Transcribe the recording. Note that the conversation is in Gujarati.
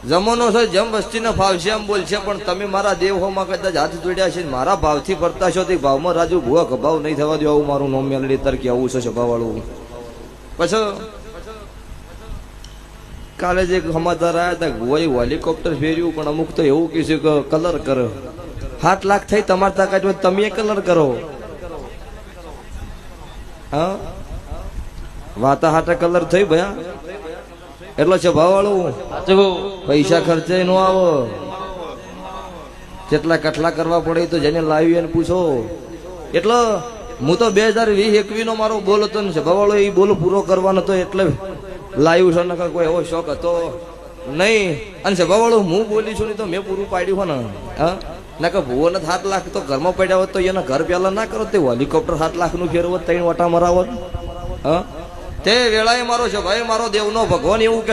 જમોનો છે જેમ વસ્તીને ફાવશે એમ બોલશે, પણ તમે મારા દેવ હોમાં કદાચ હાથ જોડ્યા છે, મારા ભાવથી ફરતા છો તે ભાવમાં રાજુ ભૂવા ગભાવ નહીં થવા દો. આવું મારું નોમ મેલડી તરકે આવું છે સભાવાળું. પછી કાલે જે સમાચાર આવ્યા હતા ભુવાએ હેલિકોપ્ટર ફેર્યું, પણ અમુક તો એવું કહેશે કે કલર કરો. 7 લાખ થઈ તમારી તાકાત હોય તમે કલર કરો. હા વાતા હાટા કલર થઈ ભયા એટલો છે ભાવવાળું. પૈસા ખર્ચે ન આવો, કેટલા કટલા કરવા પડે તો જેને લાવી એને પૂછો. એટલે હું તો 2020-21 નો મારો બોલ હતો ને ભાવવાળો, એ બોલ પૂરો કરવાનો હતો એટલે લાવ્યું છે. નકર કોઈ એવો શોખ હતો નહીં. અને ભાવવાળો હું બોલી છું ને તો મેં પૂરું પાડ્યું હોય ને. હા નકર ભુવોને 7 લાખ તો ઘરમાં પડ્યા હોત તો એના ઘર પેલા ના કરો. તે હેલિકોપ્ટર 7 લાખ નું ફેરવો 3 વટા મરાવો. હા તે વેળાએ મારો છે ભાઈ, મારો દેવનો ભગવાન એવું કે